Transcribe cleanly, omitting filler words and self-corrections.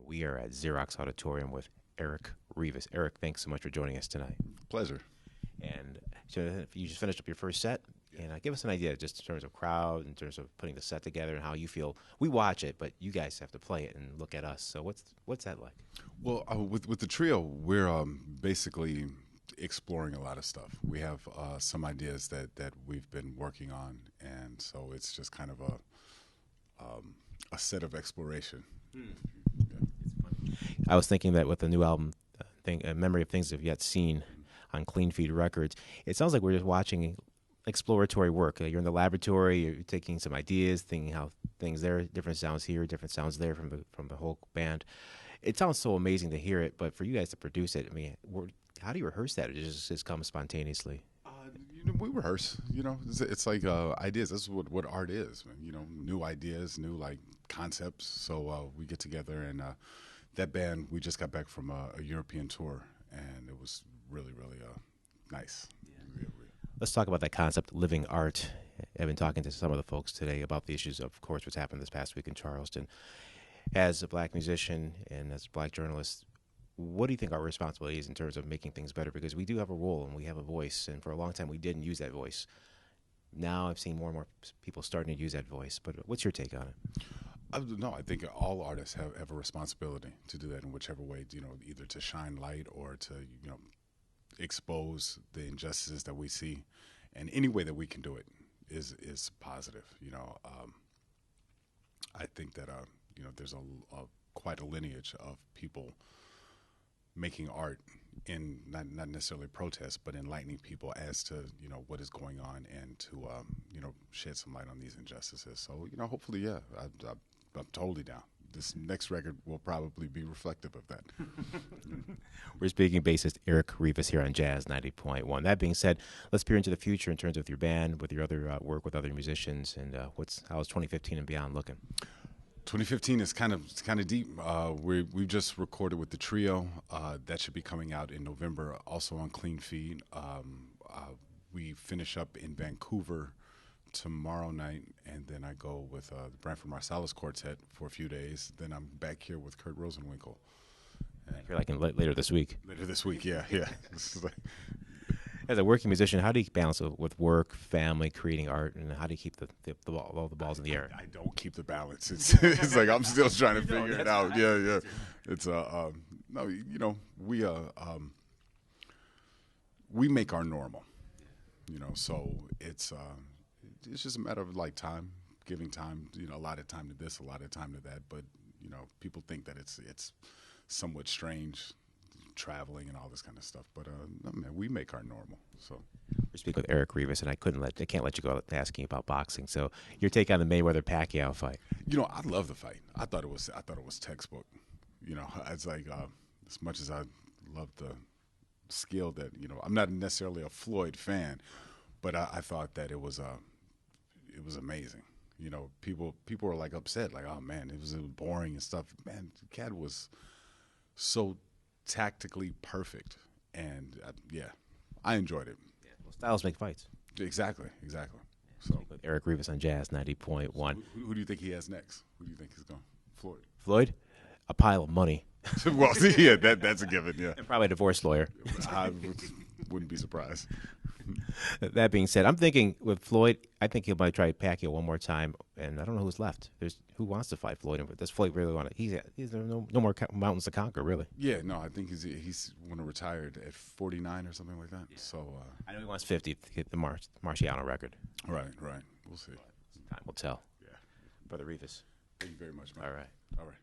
We are at Xerox Auditorium with Eric Revis. Eric, thanks so much for joining us tonight. Pleasure. And so you just finished up your first set, and give us an idea just in terms of crowd, in terms of putting the set together, and how you feel. We watch it, but you guys have to play it and look at us. So what's that like? Well, with the trio, we're basically exploring a lot of stuff. We have some ideas that we've been working on, and so it's just kind of a set of exploration. Yeah. It's funny. I was thinking that with the new album, Memory of Things I've Yet Seen on Clean Feed Records, it sounds like we're just watching exploratory work. You're in the laboratory, you're taking some ideas, thinking how things there, different sounds here, different sounds there from the whole band. It sounds so amazing to hear it, but for you guys to produce it, I mean, how do you rehearse that? It just comes spontaneously. We rehearse. It's like ideas. That's what art is. New ideas, new like concepts. So we get together, and that band, we just got back from a European tour, and it was really, really nice. Yeah. Let's talk about that concept, living art. I've been talking to some of the folks today about the issues, of course, what's happened this past week in Charleston. As a black musician and as a black journalist, what do you think our responsibility is in terms of making things better? Because we do have a role and we have a voice, and for a long time we didn't use that voice. Now I've seen more and more people starting to use that voice. But what's your take on it? No, I think all artists have a responsibility to do that in whichever way, either to shine light or to, expose the injustices that we see. And any way that we can do it is positive. I think that, there's quite a lineage of people making art in not necessarily protest, but enlightening people as to what is going on, and to shed some light on these injustices. So hopefully, yeah, I'm totally down. This next record will probably be reflective of that. We're speaking bassist Eric Revis here on Jazz 90.1. That being said, let's peer into the future in terms of your band, with your other work with other musicians, and how's 2015 and beyond looking? 2015 is kind of deep. We've just recorded with the trio. That should be coming out in November, also on Clean Feed. We finish up in Vancouver tomorrow night, and then I go with the Branford Marsalis Quartet for a few days. Then I'm back here with Kurt Rosenwinkel. You're like later this week. Later this week, yeah. As a working musician, how do you balance it with work, family, creating art, and how do you keep all the balls in the air? I don't keep the balance. It's like I'm still trying to figure it out. Yeah. It's no, we make our normal. So it's just a matter of like time, giving time. A lot of time to this, a lot of time to that. But people think that it's somewhat strange, traveling and all this kind of stuff, but no, man, we make our normal. So we're speaking with Eric Revis, and I can't let you go without asking about boxing. So your take on the Mayweather-Pacquiao fight? I love the fight. I thought it was textbook. It's like as much as I love the skill that I'm not necessarily a Floyd fan, but I thought that it was amazing. People were like upset, like, oh man, it was boring and stuff. Man, the cat was so tactically perfect, and I enjoyed it. Yeah, well, styles make fights. Exactly. Yeah, So with Eric Revis on Jazz 90.1. Who do you think he has next? Who do you think is going? Floyd? A pile of money. Well, yeah, that's a given. Yeah, and probably a divorce lawyer. I wouldn't be surprised. That being said, I'm thinking with Floyd, I think he might try Pacquiao one more time, and I don't know who's left. Who wants to fight Floyd? Does Floyd really want to? He's no more mountains to conquer, really. Yeah, no, I think he's want to retire at 49 or something like that. Yeah. So I know he wants 50 to hit the Marciano record. Right. We'll see. Time will tell. Yeah, Brother Revis. Thank you very much, man. All right.